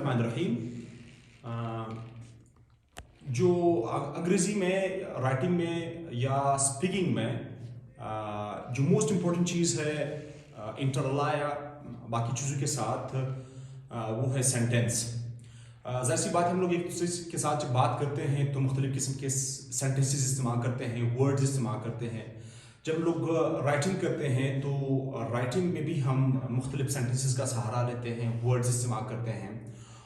बिस्मिल्लाहिर्रहमानिर्रहीम। जो अंग्रेज़ी में राइटिंग में या स्पीकिंग में जो मोस्ट इम्पोर्टेंट चीज़ है इंटरलाया बाकी चीज़ों के साथ वो है सेंटेंस। ज़ाहिर सी बात है, हम लोग एक दूसरे के साथ जब बात करते हैं तो मुख्तलिफ़ किस्म के सेंटेंसेस इस्तेमाल करते हैं, वर्ड्स इस्तेमाल करते हैं। जब लोग राइटिंग करते हैं तो राइटिंग में भी हम मुख्तलिफ़ सेंटेंसेस का सहारा लेते हैं, वर्ड्स इस्तेमाल करते हैं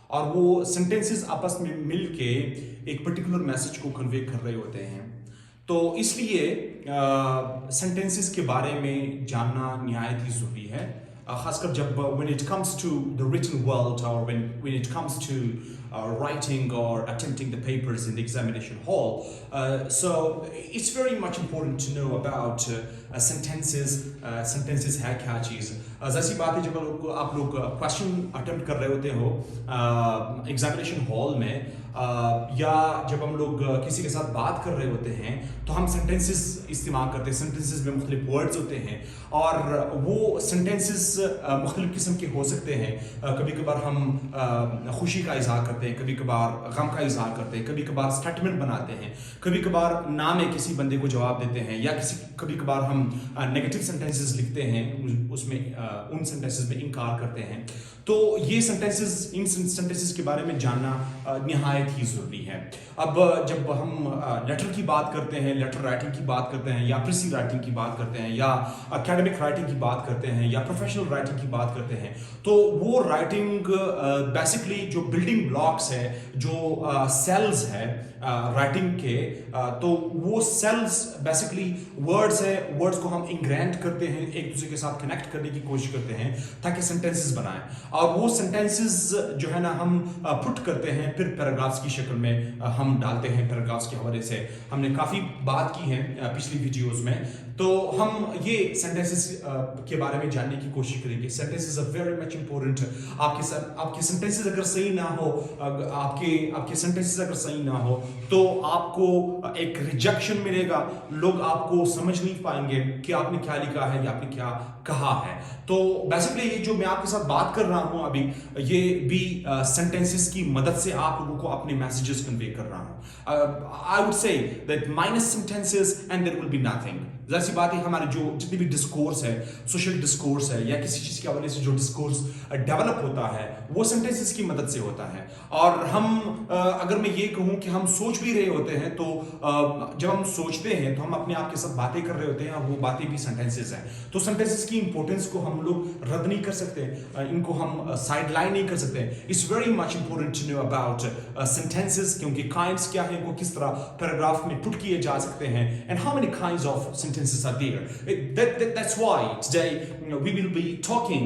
और वो सेंटेंसेस आपस में मिल के एक पर्टिकुलर मैसेज को कन्वे कर रहे होते हैं। तो इसलिए सेंटेंसेस के बारे में जानना निहायत ही ज़रूरी है, ख़ासकर जब when it comes to the written world or when it comes to writing or attempting the papers in the examination hall. So it's very much important to know about sentences. Sentences है क्या चीज़। जैसी बात है, जब आप लोग question attempt कर रहे होते हो एग्जामिनेशन हॉल में या जब हम लोग किसी के साथ बात कर रहे होते हैं तो हम सेंटेंसेस इस्तेमाल करते हैं। सेंटेंसेस में मुख्तलिफ वर्ड्स होते हैं और वो सेंटेंसेस मुख्तलिफ किस्म के हो सकते हैं। कभी कभार हम खुशी का इजहार करते हैं, कभी कभार गम का इजहार करते हैं, कभी कभार स्टेटमेंट बनाते हैं, कभी कभार नाम है किसी बंदे को जवाब देते हैं या कभी कभार हम नेगेटिव सेंटेंसेस लिखते हैं, उसमें उन सेंटेंसेस में इनकार करते हैं। तो ये सेंटेंसेस, इन सेंटेंसेस के बारे में जानना निहायत ही ज़रूरी है। अब जब हम लेटर की बात करते हैं, लेटर राइटिंग की बात करते हैं या प्रेसी राइटिंग की बात करते हैं या एकेडमिक राइटिंग की बात करते हैं या प्रोफेशनल राइटिंग की बात करते हैं, तो वो राइटिंग बेसिकली जो बिल्डिंग ब्लॉक्स है, जो सेल्स है राइटिंग के, तो वो सेल्स बेसिकली वर्ड्स है। वर्ड्स को हम इंग्रेंट करते हैं, एक दूसरे के साथ कनेक्ट करने की कोशिश करते हैं ताकि सेंटेंसेस बनाएं और वो सेंटेंसेस जो है ना हम पुट करते हैं, फिर पैराग्राफ्स की शक्ल में हम डालते हैं। पैराग्राफ्स के हवाले से हमने काफ़ी बात की है पिछली वीडियोस में, तो हम ये सेंटेंसेस के बारे में जानने की कोशिश करेंगे। Sentences are very much important. आपके सेंटेंसेस अगर सही ना हो, आपके सेंटेंसेस अगर सही ना हो तो आपको एक रिजेक्शन मिलेगा, लोग आपको समझ नहीं पाएंगे कि आपने क्या लिखा है या आपने क्या कहा है। तो बेसिकली ये जो मैं आपके साथ बात कर रहा हूं अभी, ये भी सेंटेंसेस की मदद से आप लोगों को अपने मैसेजेस कन्वे कर रहा हूं। I would say that minus sentences and there will be nothing. जाहिर सी बात है, हमारे जो जितनी भी डिस्कोर्स है, सोशल डिस्कोर्स है या किसी चीज़ के हवाले से जो डिस्कोर्स डेवलप होता है वो सेंटेंसेस की मदद से होता है। और हम अगर मैं ये कहूँ कि हम सोच भी रहे होते हैं तो जब हम सोचते हैं तो हम अपने आप के साथ बातें कर रहे होते हैं और वो बातें भी सेंटेंसेस हैं। तो सेंटेंसेस की इंपॉर्टेंस को हम लोग रद्द नहीं कर सकते, इनको हम साइड लाइन नहीं कर सकते। It's very much important to know about sentences, क्योंकि काइंड्स क्या है, वो किस तरह पैराग्राफ में पुट किए जा सकते हैं and how many kinds of sentences are there. That's why today we will be talking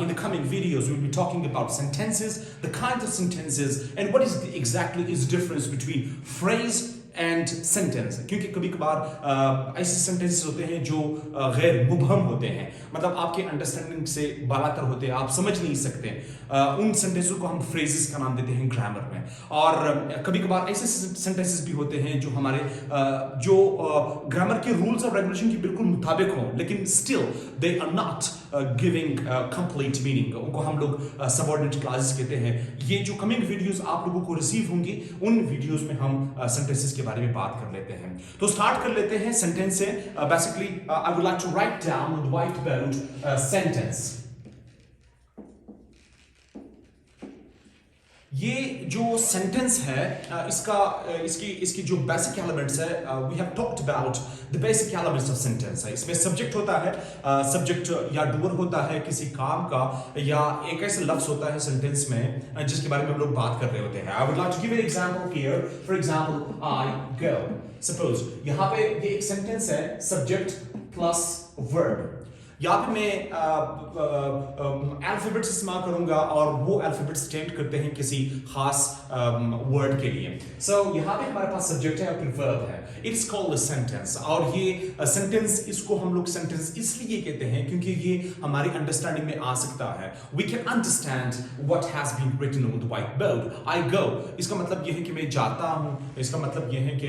in the coming videos. We'll be talking about sentences, the kinds of sentences, and what is exactly is difference between phrase and sentence. क्योंकि कभी कभार ऐसे sentences होते हैं जो गैर मुबहम होते हैं, मतलब आपके अंडरस्टैंडिंग से बालातर होते हैं, आप समझ नहीं सकते। उन सेंटेंसों को हम फ्रेजेस का नाम देते हैं ग्रामर में। और कभी कभार ऐसे सेंटेंसेस भी होते हैं जो हमारे जो ग्रामर के रूल्स और रेगुलेशन के बिल्कुल मुताबिक हों, लेकिन still they are not giving complete meaning. उनको हम लोग सबऑर्डिनेट क्लासेस कहते हैं। ये जो कमिंग वीडियोस आप लोगों को रिसीव होंगी, उन वीडियोस में हम सेंटेंसेस के बारे में बात कर लेते हैं। तो स्टार्ट कर लेते हैं सेंटेंस से। Basically I would like to write down on the white board sentence. ये जो सेंटेंस है इसकी जो बेसिक एलिमेंट्स है, we have talked about the basic elements of sentence है। इसमें सब्जेक्ट होता है, सब्जेक्ट या डूअर होता है किसी काम का, या एक ऐसा लफ्ज होता है सेंटेंस में जिसके बारे में हम लोग बात कर रहे होते हैं। I would like to give an example here. For example, I go. Suppose यहाँ पे ये एक सेंटेंस है, सब्जेक्ट प्लस वर्ब। यहाँ पे मैं अल्फाबेट्स इस्तेमाल करूंगा और वो अल्फाबेट्स स्टैंड करते हैं किसी खास वर्ड के लिए। सो यहाँ पे हमारे पास सब्जेक्ट है और फिर वर्ब है। It's called a sentence. और ये सेंटेंस, इसको हम लोग सेंटेंस इसलिए कहते हैं क्योंकि ये हमारी अंडरस्टैंडिंग में आ सकता है। We can understand what has been written on the white board. I go, इसका मतलब ये है कि मैं जाता हूँ, इसका मतलब ये है कि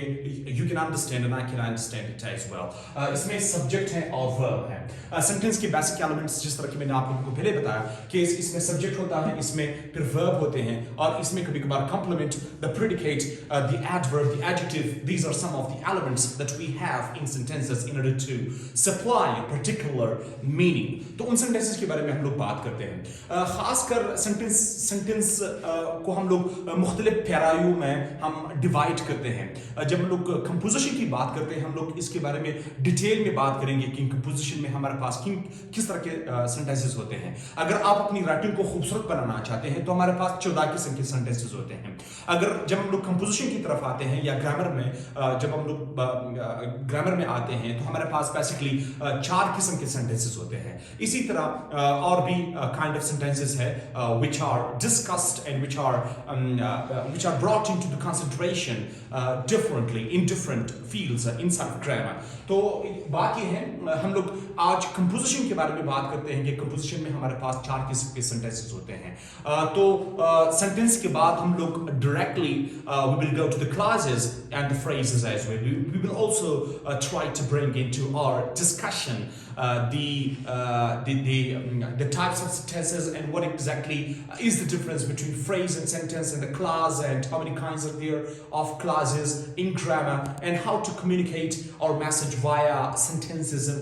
you can understand and I can understand it as well. इसमें सब्जेक्ट है और वर्ब है। सेंटेंस के बेसिक एलिमेंट्स जिस तरह की मैंने आप लोगों को पहले बताया कि इसमें सब्जेक्ट होता है, इसमें फिर वर्ब होते हैं और इसमें कभी कभार complement, the predicate, the adverb, the adjective, these are some of the elements that we have in sentences in order to supply a particular meaning. तो उन सेंटेंसेस के बारे में हम लोग बात करते हैं। खासकर सेंटेंस को हम लोग मुख्तलिफ पैराओं में हम डिवाइड करते हैं। जब हम लोग कंपोजिशन की बात करते हैं हम लोग इसके बारे में डिटेल में बात करेंगे कि कंपोजिशन में हमारे पास किस तरह के सेंटेंसेस होते हैं। अगर आप अपनी राइटिंग को खूबसूरत बनाना चाहते हैं तो हमारे पास 14 किस्म के सेंटेंसेस होते हैं। अगर जब हम लोग कंपोजिशन की तरफ आते हैं या ग्रामर में, जब हम लोग ग्रामर में आते हैं तो हमारे पास बेसिकली 4 किस्म के सेंटेंसेस होते हैं। इसी तरह और भी काइंड ऑफ सेंटेंसेस है which are discussed and which are brought into the concentration differently in different fields inside of grammar। तो बात ये है, हम लोग आज कंपोजिशन के बारे में बात करते हैं कि कंपोजिशन में हमारे पास 4 किस्म के सेंटेंसेस होते हैं। तो सेंटेंस के बाद हम लोग directly we will go to the clauses and the phrases as well. We will also try to bring into our discussion the types of sentences and what exactly is the difference between phrase and sentence and the clause and how many kinds are there of clauses in grammar and how to communicate our message via sentences and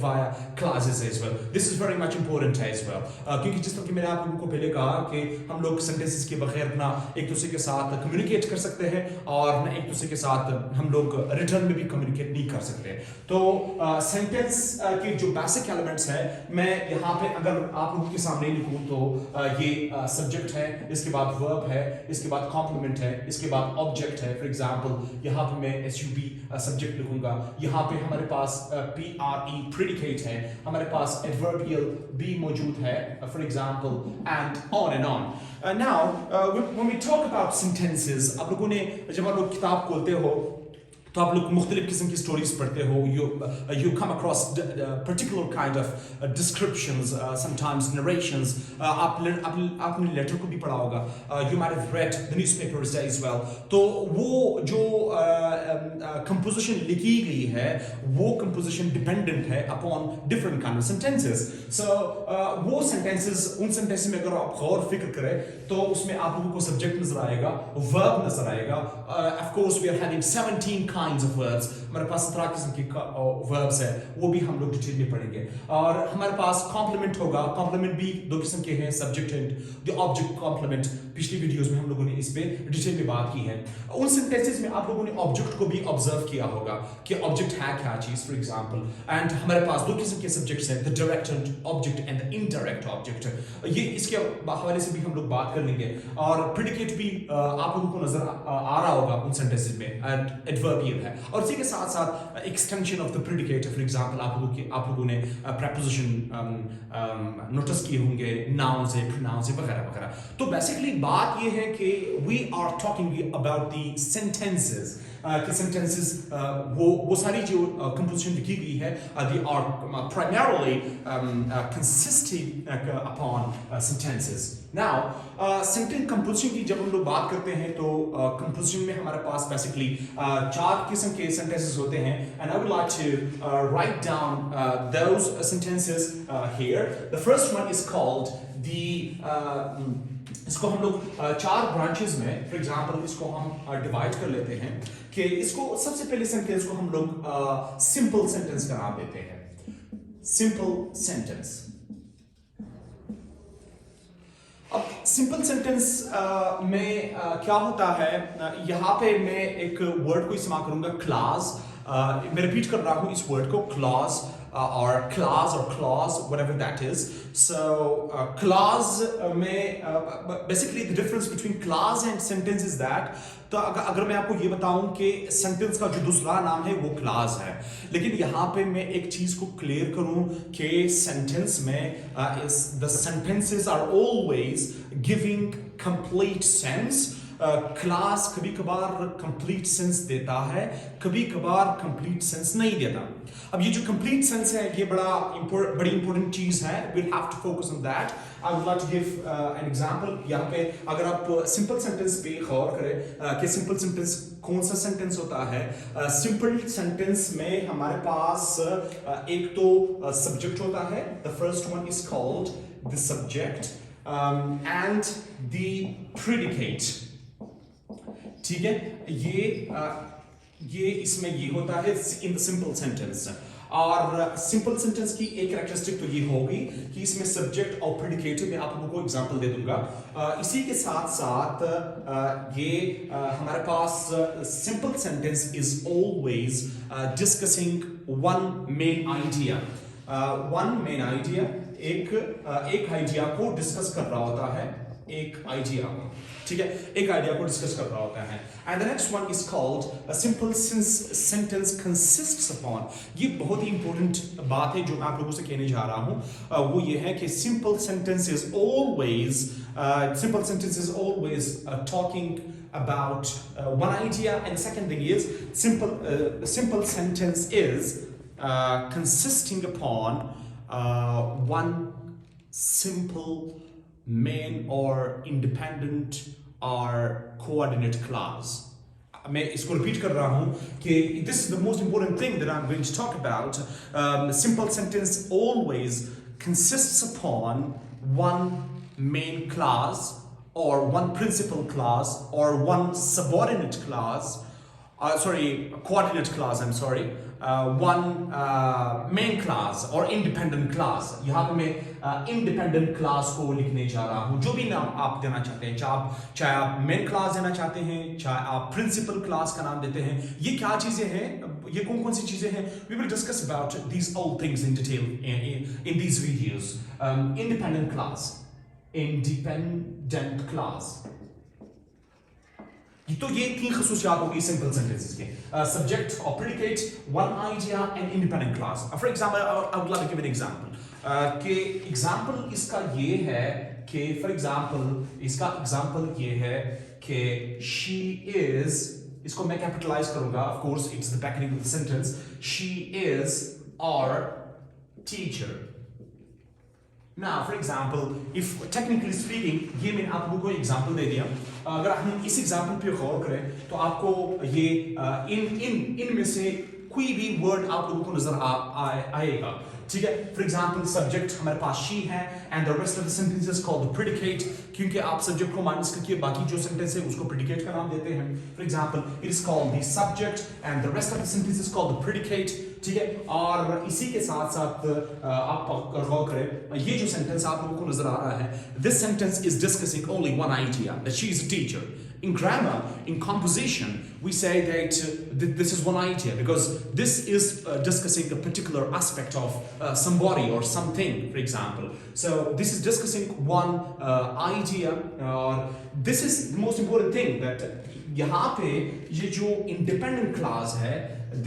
via clauses as well. This is very much important as well. क्योंकि जिस तरह कि मैंने आप लोगों को पहले कहा कि हम लोग sentences के बगैर ना एक दूसरे के साथ communicate कर सकते हैं और ना एक दूसरे के साथ हम लोग रिटर्न में भी communicate नहीं कर सकते। तो sentence के जो बेसिक एलिमेंट्स है, मैं यहाँ पे अगर आप लोगों के सामने लिखूं तो ये सब्जेक्ट है, इसके बाद वर्ब है, इसके बाद कॉम्प्लीमेंट है, इसके बाद ऑब्जेक्ट है। फॉर एग्जांपल यहाँ पे मैं SUB सब्जेक्ट लिखूंगा, यहाँ पे हमारे पास PRE प्रेडिकेट है, हमारे पास एडवर्बियल भी मौजूद है, for example and on. Now when we talk about sentences, आप लोगों ने जब आप लोग किताब खोलते हो तो आप लोग मुख्तलिफ किस्म की स्टोरीज पढ़ते हो, you come across particular kind of descriptions, sometimes narrations, आपने लेटर को भी पढ़ा होगा, you might have read the newspapers as well। तो वो जो composition लिखी गई है वो composition dependent है upon different kind of sentences। So वो sentences, उन sentences में अगर आप गौर फिक्र करें तो उसमें आप लोगों को subject नजर आएगा, verb नजर आएगा। Of course we are having 17 kinds of verbs, हमारे पास 17 किस्म के verbs है, वो भी हम लोग डिटेल में पढ़ेंगे। और हमारे पास complement होगा, complement भी 2 किस्म के हैं, subject and the object complement। पिछली वीडियोस में हम लोगों ने इस पे डिटेल में बात की है। उन सेंटेंसेस में आप लोगों ने ऑब्जेक्ट को भी ऑब्जर्व किया होगा कि ऑब्जेक्ट है क्या चीज, फॉर एग्जांपल। एंड हमारे पास 2 किस्म के सब्जेक्ट्स हैं, the direct object and the indirect object. ये इसके हवाले से भी हम लोग बात कर लेंगे। और प्रेडिकेट भी आप लोगों को नजर आ रहा होगा उन सेंटेंसेस में, एंड एडवर्बियल है। और इसी के साथ साथ extension of the predicate, for example आप लोगों ने प्रीपोजिशन नोटिस किए होंगे, नाउन से, प्रोनाउन से वगैरह वगैरह। तो बेसिकली बात ये है कि we are talking about the sentences कि सेंटेंसेस वो सारी जो कंपोजिशन लिखी गई है they are primarily consisting upon sentences। Now sentence composition की जब हम लोग बात करते हैं तो composition में हमारे पास basically 4 किस्म के sentences होते हैं, and I would like to write down those sentences here। The first one is called the इसको हम लोग 4 ब्रांचेस में, फॉर एग्जांपल इसको हम डिवाइड कर लेते हैं कि इसको सबसे पहले सेंटेंस को हम लोग सिंपल सेंटेंस का नाम देते हैं, सिंपल सेंटेंस। अब सिंपल सेंटेंस में क्या होता है, यहाँ पे मैं एक वर्ड को इस्तेमाल करूंगा, क्लॉज। मैं रिपीट कर रहा हूँ इस वर्ड को, clause or clause or clause, whatever that is। So clause में basically the difference between clause and sentence is that, तो अगर मैं आपको ये बताऊं कि sentence का जो दूसरा नाम है वो clause है, लेकिन यहाँ पे मैं एक चीज को क्लियर करूं कि sentence में the sentences are always giving complete sense class कभी कभार कंप्लीट सेंस देता है, कभी कभार कंप्लीट सेंस नहीं देता। अब ये जो कंप्लीट सेंस है ये बड़ी इंपॉर्टेंट चीज है। we'll have to focus on that. I would like to give an example. यहाँ पे अगर आप सिंपल सेंटेंस पे गौर करें कि सिंपल सेंटेंस कौन सा सेंटेंस होता है। सिंपल सेंटेंस में हमारे पास एक तो सब्जेक्ट होता है, the first one is called the subject and the predicate. ठीक है, ये इसमें ये होता है इन द सिंपल सेंटेंस। और सिंपल सेंटेंस की एक कैरेक्टरिस्टिक तो ये होगी कि इसमें सब्जेक्ट और प्रेडिकेट, मैं आप लोगों को एग्जांपल दे दूंगा। इसी के साथ साथ ये हमारे पास simple sentence is always discussing one main idea. One main idea, एक आइडिया को डिस्कस कर रहा होता है, एक आइडिया को, ठीक है, एक आइडिया को डिस्कस कर रहा होता है। And the next one is called a simple sentence consists upon. ये बहुत ही इंपॉर्टेंट बात है जो मैं आप लोगों से कहने जा रहा हूं, वो ये है कि simple sentence is always talking about one idea, and the second thing is simple sentence is consisting upon one simple main or independent or coordinate clause. मैं इसको रिपीट कर रहा हूं कि this is the most important thing that I'm going to talk about. Simple sentence always consists upon one main clause or one principal clause or one subordinate clause, coordinate clause, I'm sorry, one main clause or independent clause. यहाँ पे मैं independent clause को लिखने जा रहा हूँ। जो भी नाम आप देना चाहते हैं, चाहे आप main clause देना चाहते हैं, चाहे आप principal clause का नाम देते हैं, ये क्या चीजें हैं, ये कौन सी चीजें हैं, we will discuss about these all things in detail in these videos. Independent clause, तो ये तीन खसूसियात होगी सिंपल सेंटेंसेस के, सब्जेक्ट और predicate, one idea and independent clause. For example I would like to give an example कि example इसका ये है कि फॉर एग्जांपल इसका एग्जांपल ये है कि शी इज, इसको मैं कैपिटलाइज करूंगा, of course it's the beginning of the sentence, she is our teacher. Now, for example, if technically speaking, ये मैंने आप लोगों को एग्जांपल दे दिया। अगर हम इस एग्जांपल पे गौर करें तो आपको ये इन में से कोई भी वर्ड आप लोगों को नजर आएगा, ठीक है। फॉर एग्जांपल सब्जेक्ट हमारे पास शी है and the rest of the sentence is called the predicate, क्योंकि आप सब्जेक्ट को माइनस करके बाकी जो सेंटेंस है उसको प्रेडिकेट का नाम देते हैं। For example it is called the subject and the rest of the sentence is called the predicate, ठीक है। और इसी के साथ साथ आप गौर करें, ये जो सेंटेंस आप लोगों को नजर आ रहा है, this sentence is discussing only one idea, that she is a teacher. In grammar, in composition, we say that this is one idea because this is discussing a particular aspect of somebody or something, for example. So this is discussing one idea. This is the most important thing, that यहाँ पे ये जो independent clause है,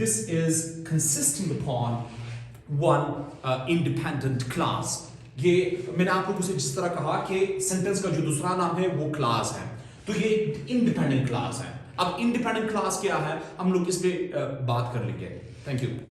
this is consisting upon one independent clause. ये मैंने आप लोगों से जिस तरह कहा कि सेंटेंस का जो दूसरा नाम है वो क्लास है, तो ये इंडिपेंडेंट क्लास है। अब इंडिपेंडेंट क्लास क्या है, हम लोग इस पे बात कर लेंगे। Thank you.